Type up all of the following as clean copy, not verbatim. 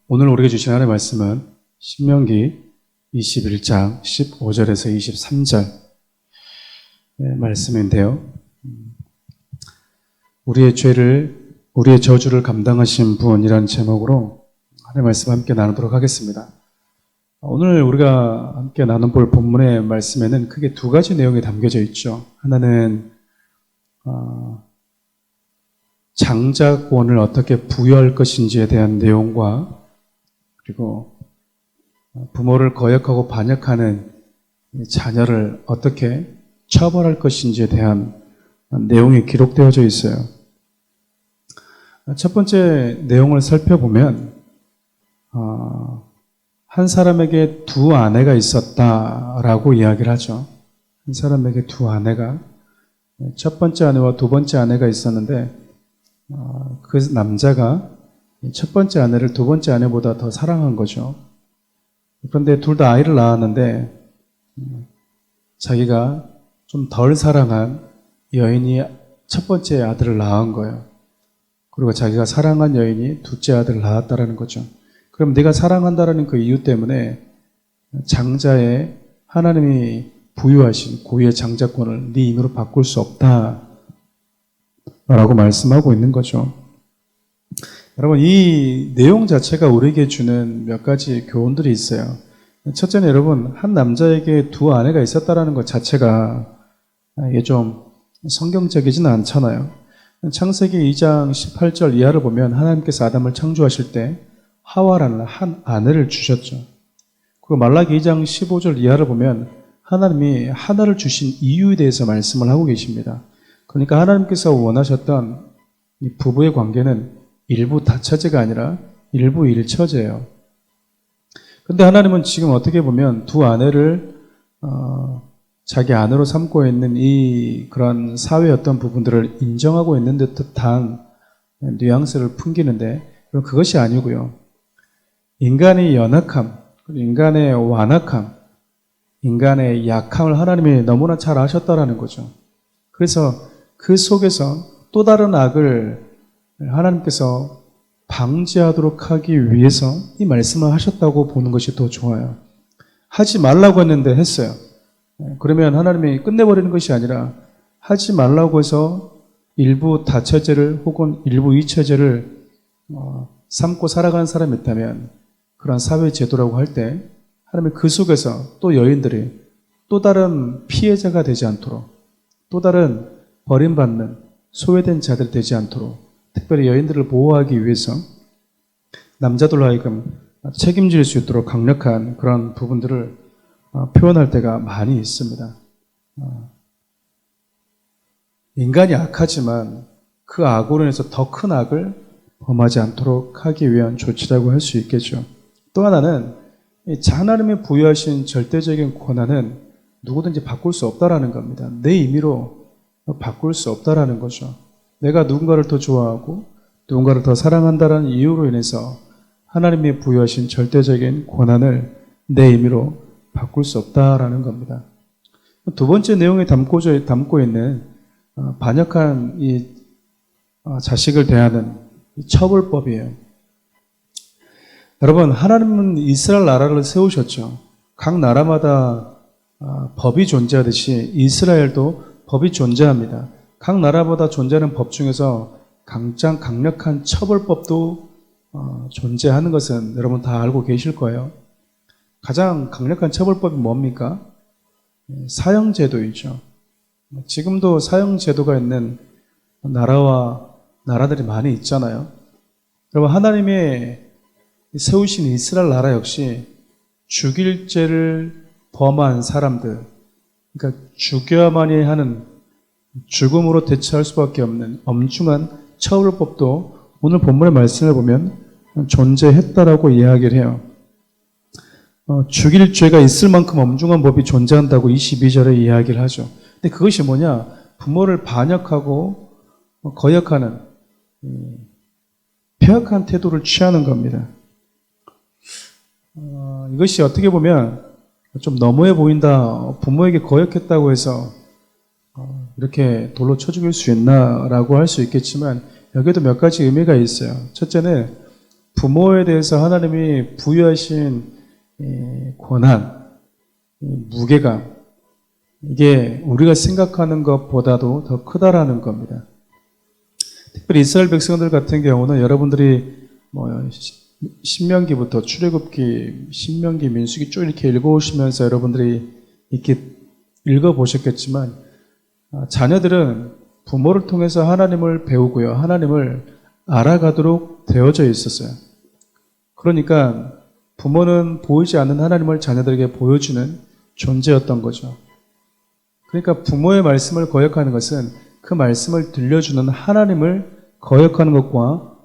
오늘 우리에게 주신 하나님의 말씀은 신명기 21장 15절에서 23절 말씀인데요. 우리의 저주를 감당하신 분이라는 제목으로 하나님의 말씀 함께 나누도록 하겠습니다. 오늘 우리가 함께 나눠볼 본문의 말씀에는 크게 두 가지 내용이 담겨져 있죠. 하나는 장자권을 어떻게 부여할 것인지에 대한 내용과, 그리고 부모를 거역하고 반역하는 자녀를 어떻게 처벌할 것인지에 대한 내용이 기록되어져 있어요. 첫 번째 내용을 살펴보면 한 사람에게 두 아내가 있었다라고 이야기를 하죠. 한 사람에게 두 아내가, 첫 번째 아내와 두 번째 아내가 있었는데 그 남자가 첫 번째 아내를 두 번째 아내보다 더 사랑한 거죠. 그런데 둘 다 아이를 낳았는데 자기가 좀 덜 사랑한 여인이 첫 번째 아들을 낳은 거예요. 그리고 자기가 사랑한 여인이 둘째 아들을 낳았다라는 거죠. 그럼 네가 사랑한다라는 그 이유 때문에 장자의 하나님이 부여하신 고유의 장자권을 네 임의로 바꿀 수 없다 라고 말씀하고 있는 거죠. 여러분, 이 내용 자체가 우리에게 주는 몇 가지 교훈들이 있어요. 첫째는 여러분, 한 남자에게 두 아내가 있었다라는 것 자체가 이게 좀 성경적이지는 않잖아요. 창세기 2장 18절 이하를 보면 하나님께서 아담을 창조하실 때 하와라는 한 아내를 주셨죠. 그리고 말라기 2장 15절 이하를 보면 하나님이 하나를 주신 이유에 대해서 말씀을 하고 계십니다. 그러니까 하나님께서 원하셨던 이 부부의 관계는 일부 다처제가 아니라 일부 일처제예요. 그런데 하나님은 지금 어떻게 보면 두 아내를 자기 아내로 삼고 있는 이 그런 사회의 어떤 부분들을 인정하고 있는 듯한 뉘앙스를 풍기는데, 그것이 아니고요. 인간의 연약함, 인간의 완악함, 인간의 약함을 하나님이 너무나 잘 아셨다라는 거죠. 그래서 그 속에서 또 다른 악을 하나님께서 방지하도록 하기 위해서 이 말씀을 하셨다고 보는 것이 더 좋아요. 하지 말라고 했는데 했어요. 그러면 하나님이 끝내버리는 것이 아니라 하지 말라고 해서 일부 다처제를 혹은 일부 이처제를 삼고 살아가는 사람이 있다면, 그런 사회 제도라고 할 때 하나님이 그 속에서 또 여인들이 또 다른 피해자가 되지 않도록, 또 다른 버림받는 소외된 자들 되지 않도록 특별히 여인들을 보호하기 위해서 남자들로 하여금 책임질 수 있도록 강력한 그런 부분들을 표현할 때가 많이 있습니다. 인간이 악하지만 그 악으로 인해서 더 큰 악을 범하지 않도록 하기 위한 조치라고 할 수 있겠죠. 또 하나는 하나님이 부여하신 절대적인 권한은 누구든지 바꿀 수 없다라는 겁니다. 내 임의로 바꿀 수 없다라는 거죠. 내가 누군가를 더 좋아하고 누군가를 더 사랑한다는 이유로 인해서 하나님이 부여하신 절대적인 권한을 내 임의로 바꿀 수 없다라는 겁니다. 두 번째 내용에 담고 있는 반역한 이 자식을 대하는 처벌법이에요. 여러분, 하나님은 이스라엘 나라를 세우셨죠. 각 나라마다 법이 존재하듯이 이스라엘도 법이 존재합니다. 각 나라마다 존재하는 법 중에서 가장 강력한 처벌법도 존재하는 것은 여러분 다 알고 계실 거예요. 가장 강력한 처벌법이 뭡니까? 사형제도이죠. 지금도 사형제도가 있는 나라들이 많이 있잖아요. 여러분, 하나님의 세우신 이스라엘 나라 역시 죽일 죄를 범한 사람들, 그러니까 죽여야만이 하는, 죽음으로 대처할 수밖에 없는 엄중한 처벌법도 오늘 본문의 말씀을 보면 존재했다라고 이야기를 해요. 죽일 죄가 있을 만큼 엄중한 법이 존재한다고 22절에 이야기를 하죠. 근데 그것이 뭐냐? 부모를 반역하고 거역하는 폐악한 태도를 취하는 겁니다. 이것이 어떻게 보면 좀 너무해 보인다. 부모에게 거역했다고 해서 이렇게 돌로 쳐 죽일 수 있나라고 할 수 있겠지만, 여기에도 몇 가지 의미가 있어요. 첫째는 부모에 대해서 하나님이 부여하신 이 권한, 이 무게감, 이게 우리가 생각하는 것보다도 더 크다라는 겁니다. 특별히 이스라엘 백성들 같은 경우는 여러분들이 신명기부터 출애굽기, 신명기, 민수기 쭉 이렇게 읽어오시면서 여러분들이 이렇게 읽어보셨겠지만 자녀들은 부모를 통해서 하나님을 배우고요. 하나님을 알아가도록 되어져 있었어요. 그러니까 부모는 보이지 않는 하나님을 자녀들에게 보여주는 존재였던 거죠. 그러니까 부모의 말씀을 거역하는 것은 그 말씀을 들려주는 하나님을 거역하는 것과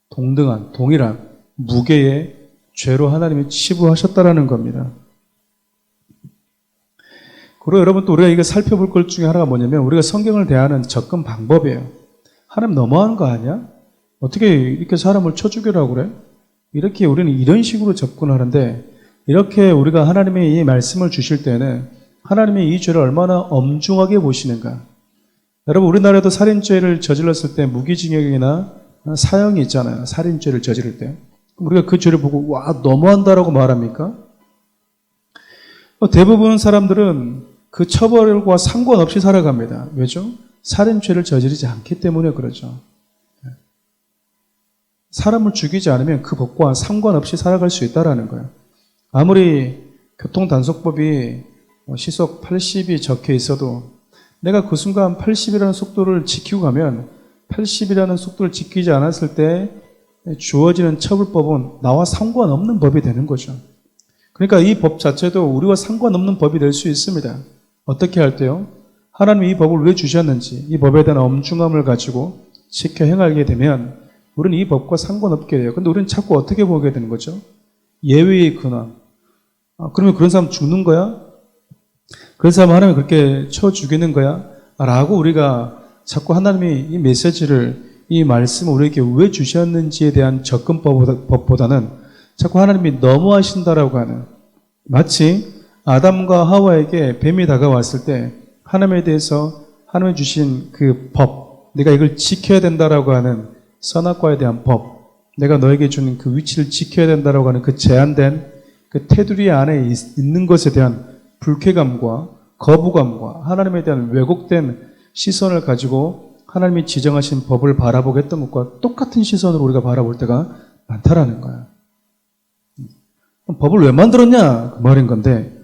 동일한 무게의 죄로 하나님이 치부하셨다라는 겁니다. 그리고 여러분 또 우리가 이거 살펴볼 것 중에 하나가 뭐냐면 우리가 성경을 대하는 접근 방법이에요. 하나님 너무한 거 아니야? 어떻게 이렇게 사람을 쳐 죽이라고 그래? 이렇게 우리는 이런 식으로 접근하는데 이렇게 우리가 하나님의 이 말씀을 주실 때는 하나님이 이 죄를 얼마나 엄중하게 보시는가. 여러분 우리나라에도 살인죄를 저질렀을 때 무기징역이나 사형이 있잖아요. 살인죄를 저지를 때. 우리가 그 죄를 보고 와 너무한다라고 말합니까? 대부분 사람들은 그 처벌과 상관없이 살아갑니다. 왜죠? 살인죄를 저지르지 않기 때문에 그러죠. 사람을 죽이지 않으면 그 법과 상관없이 살아갈 수 있다는 거예요. 아무리 교통단속법이 시속 80이 적혀 있어도 내가 그 순간 80이라는 속도를 지키고 가면 80이라는 속도를 지키지 않았을 때 주어지는 처벌법은 나와 상관없는 법이 되는 거죠. 그러니까 이 법 자체도 우리와 상관없는 법이 될 수 있습니다. 어떻게 할 때요? 하나님이 이 법을 왜 주셨는지 이 법에 대한 엄중함을 가지고 지켜 행하게 되면 우리는 이 법과 상관없게 돼요. 근데 우리는 자꾸 어떻게 보게 되는 거죠? 예외의 근원. 그러면 그런 사람 죽는 거야? 그런 사람 하나님 그렇게 쳐 죽이는 거야? 라고 우리가 자꾸 하나님이 이 메시지를, 이 말씀을 우리에게 왜 주셨는지에 대한 접근법보다는 자꾸 하나님이 너무하신다라고 하는, 마치 아담과 하와에게 뱀이 다가왔을 때 하나님에 대해서 하나님이 주신 그 법, 내가 이걸 지켜야 된다라고 하는 선악과에 대한 법, 내가 너에게 주는 그 위치를 지켜야 된다라고 하는 그 제한된 그 테두리 안에 있는 것에 대한 불쾌감과 거부감과 하나님에 대한 왜곡된 시선을 가지고 하나님이 지정하신 법을 바라보게 했던 것과 똑같은 시선으로 우리가 바라볼 때가 많다라는 거예요. 법을 왜 만들었냐? 그 말인 건데,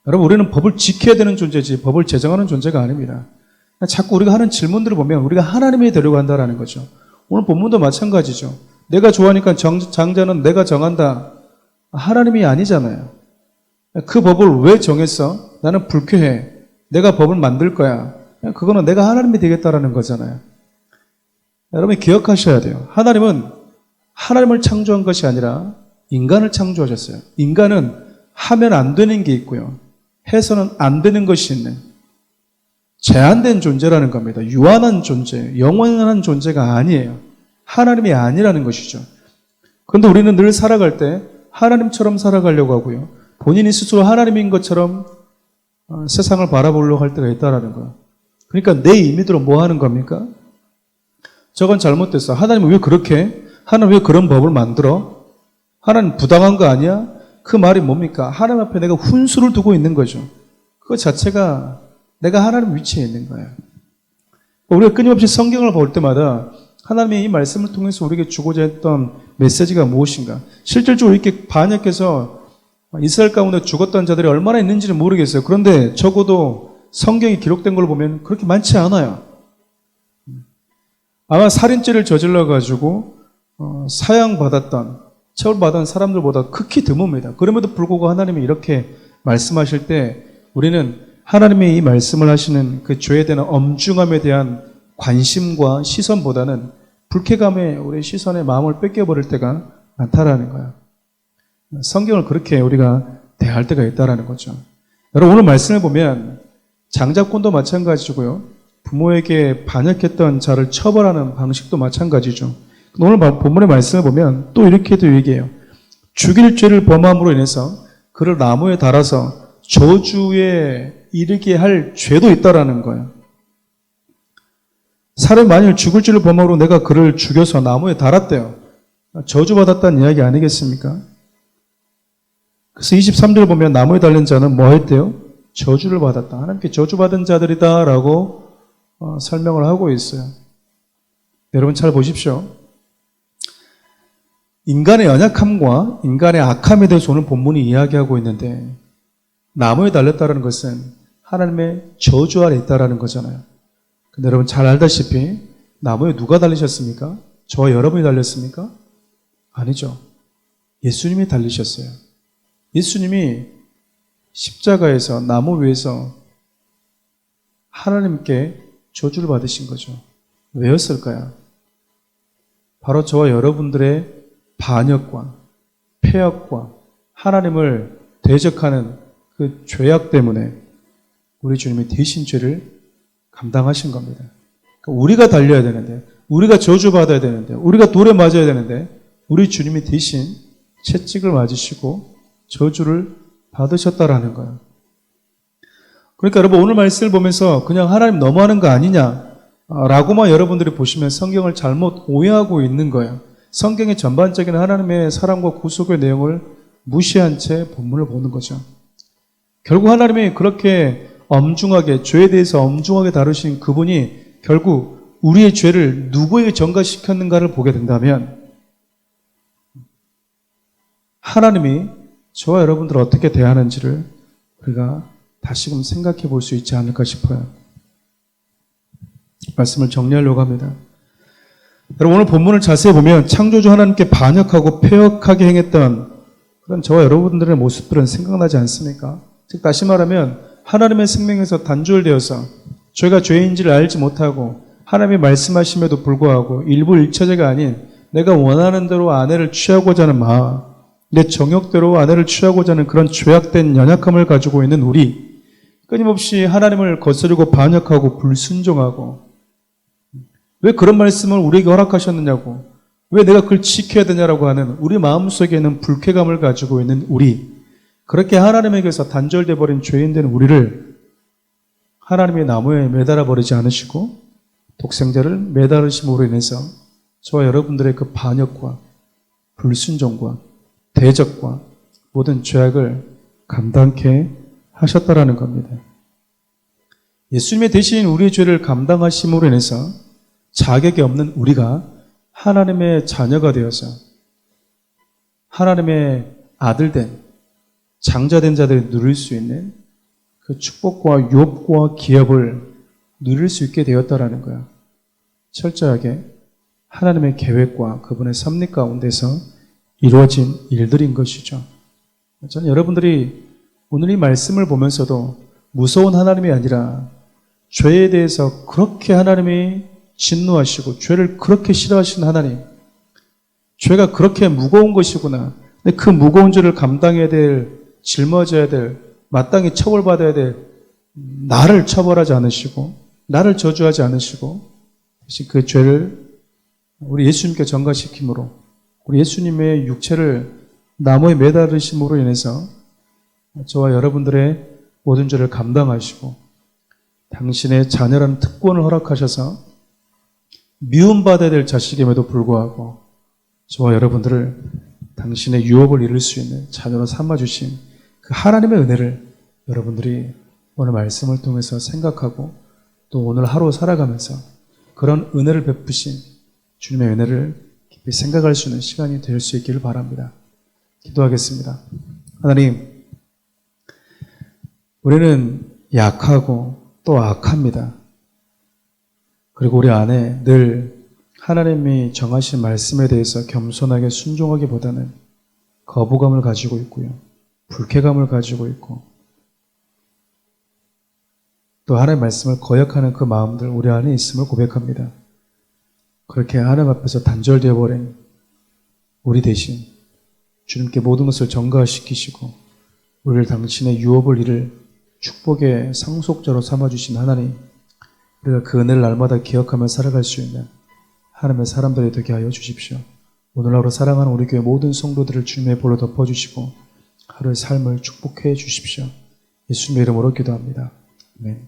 여러분, 우리는 법을 지켜야 되는 존재지 법을 제정하는 존재가 아닙니다. 자꾸 우리가 하는 질문들을 보면 우리가 하나님이 되려고 한다는 거죠. 오늘 본문도 마찬가지죠. 내가 좋아하니까 장자는 내가 정한다. 하나님이 아니잖아요. 그 법을 왜 정했어? 나는 불쾌해. 내가 법을 만들 거야. 그거는 내가 하나님이 되겠다라는 거잖아요. 여러분이 기억하셔야 돼요. 하나님은 하나님을 창조한 것이 아니라 인간을 창조하셨어요. 인간은 하면 안 되는 게 있고요. 해서는 안 되는 것이 있는 제한된 존재라는 겁니다. 유한한 존재, 영원한 존재가 아니에요. 하나님이 아니라는 것이죠. 그런데 우리는 늘 살아갈 때 하나님처럼 살아가려고 하고요. 본인이 스스로 하나님인 것처럼 세상을 바라보려고 할 때가 있다는 거예요. 그러니까 내 임의대로 뭐 하는 겁니까? 저건 잘못됐어. 하나님은 왜 그렇게? 하나님 왜 그런 법을 만들어? 하나님 부당한 거 아니야? 그 말이 뭡니까? 하나님 앞에 내가 훈수를 두고 있는 거죠. 그거 자체가 내가 하나님 위치에 있는 거예요. 우리가 끊임없이 성경을 볼 때마다 하나님이 이 말씀을 통해서 우리에게 주고자 했던 메시지가 무엇인가? 실질적으로 이렇게 반역해서 이스라엘 가운데 죽었던 자들이 얼마나 있는지는 모르겠어요. 그런데 적어도 성경이 기록된 걸 보면 그렇게 많지 않아요. 아마 살인죄를 저질러가지고 사형받았던, 처벌받은 사람들보다 극히 드뭅니다. 그럼에도 불구하고 하나님이 이렇게 말씀하실 때 우리는 하나님의 이 말씀을 하시는 그 죄에 대한 엄중함에 대한 관심과 시선보다는 불쾌감에 우리 시선의 마음을 뺏겨버릴 때가 많다라는 거예요. 성경을 그렇게 우리가 대할 때가 있다라는 거죠. 여러분 오늘 말씀을 보면 장자권도 마찬가지고요. 부모에게 반역했던 자를 처벌하는 방식도 마찬가지죠. 오늘 본문의 말씀을 보면 또 이렇게도 얘기해요. 죽일 죄를 범함으로 인해서 그를 나무에 달아서 저주에 이르게 할 죄도 있다라는 거예요. 사람이 만일 죽을 죄를 범함으로 내가 그를 죽여서 나무에 달았대요. 저주받았다는 이야기 아니겠습니까? 그래서 23절 보면 나무에 달린 자는 뭐 했대요? 저주를 받았다. 하나님께 저주받은 자들이다 라고 설명을 하고 있어요. 여러분 잘 보십시오. 인간의 연약함과 인간의 악함에 대해서 오늘 본문이 이야기하고 있는데 나무에 달렸다는 것은 하나님의 저주 아래 있다는 거잖아요. 근데 여러분 잘 알다시피 나무에 누가 달리셨습니까? 저와 여러분이 달렸습니까? 아니죠. 예수님이 달리셨어요. 예수님이 십자가에서 나무 위에서 하나님께 저주를 받으신 거죠. 왜였을까요? 바로 저와 여러분들의 반역과 패역과 하나님을 대적하는 그 죄악 때문에 우리 주님이 대신 죄를 감당하신 겁니다. 그러니까 우리가 달려야 되는데, 우리가 저주받아야 되는데, 우리가 돌에 맞아야 되는데 우리 주님이 대신 채찍을 맞으시고 저주를 받으셨다라는 거예요. 그러니까 여러분 오늘 말씀을 보면서 그냥 하나님 너무하는 거 아니냐라고만 여러분들이 보시면 성경을 잘못 오해하고 있는 거예요. 성경의 전반적인 하나님의 사랑과 구속의 내용을 무시한 채 본문을 보는 거죠. 결국 하나님이 그렇게 엄중하게 죄에 대해서 엄중하게 다루신 그분이 결국 우리의 죄를 누구에게 전가시켰는가를 보게 된다면 하나님이 저와 여러분들을 어떻게 대하는지를 우리가 다시금 생각해 볼 수 있지 않을까 싶어요. 말씀을 정리하려고 합니다. 여러분 오늘 본문을 자세히 보면 창조주 하나님께 반역하고 패역하게 행했던 그런 저와 여러분들의 모습들은 생각나지 않습니까? 즉 다시 말하면 하나님의 생명에서 단절되어서 죄가 죄인지를 알지 못하고 하나님이 말씀하심에도 불구하고 일부 일처제가 아닌 내가 원하는 대로 아내를 취하고자 하는 마음, 내 정욕대로 아내를 취하고자 하는 그런 죄악된 연약함을 가지고 있는 우리, 끊임없이 하나님을 거스르고 반역하고 불순종하고 왜 그런 말씀을 우리에게 허락하셨느냐고, 왜 내가 그걸 지켜야 되냐라고 하는 우리 마음속에 있는 불쾌감을 가지고 있는 우리, 그렇게 하나님에게서 단절돼 버린 죄인된 우리를 하나님의 나무에 매달아 버리지 않으시고 독생자를 매달으심으로 인해서 저와 여러분들의 그 반역과 불순종과 대적과 모든 죄악을 감당케 하셨다라는 겁니다. 예수님의 대신 우리의 죄를 감당하심으로 인해서 자격이 없는 우리가 하나님의 자녀가 되어서 하나님의 아들된 장자된 자들이 누릴 수 있는 그 축복과 유업과 기업을 누릴 수 있게 되었다라는 거야. 철저하게 하나님의 계획과 그분의 섭리 가운데서 이루어진 일들인 것이죠. 저는 여러분들이 오늘 이 말씀을 보면서도 무서운 하나님이 아니라 죄에 대해서 그렇게 하나님이 진노하시고 죄를 그렇게 싫어하시는 하나님, 죄가 그렇게 무거운 것이구나. 근데 그 무거운 죄를 감당해야 될, 짊어져야 될, 마땅히 처벌받아야 될 나를 처벌하지 않으시고 나를 저주하지 않으시고 대신 그 죄를 우리 예수님께 전가시킴으로 우리 예수님의 육체를 나무에 매달으심으로 인해서 저와 여러분들의 모든 죄를 감당하시고 당신의 자녀라는 특권을 허락하셔서 미움받아야 될 자식임에도 불구하고 저와 여러분들을 당신의 유업을 이룰 수 있는 자녀로 삼아주신 그 하나님의 은혜를 여러분들이 오늘 말씀을 통해서 생각하고 또 오늘 하루 살아가면서 그런 은혜를 베푸신 주님의 은혜를 깊이 생각할 수 있는 시간이 될 수 있기를 바랍니다. 기도하겠습니다. 하나님, 우리는 약하고 또 악합니다. 그리고 우리 안에 늘 하나님이 정하신 말씀에 대해서 겸손하게 순종하기보다는 거부감을 가지고 있고요. 불쾌감을 가지고 있고 또 하나님의 말씀을 거역하는 그 마음들 우리 안에 있음을 고백합니다. 그렇게 하나님 앞에서 단절되어 버린 우리 대신 주님께 모든 것을 전가시키시고 우리를 당신의 유업을 이룰 축복의 상속자로 삼아주신 하나님, 우리가 그 은혜를 날마다 기억하며 살아갈 수 있는 하나님의 사람들이 되게 하여 주십시오. 오늘 하루 사랑하는 우리 교회 모든 성도들을 주님의 볼로 덮어주시고 하루의 삶을 축복해 주십시오. 예수님의 이름으로 기도합니다. 아멘.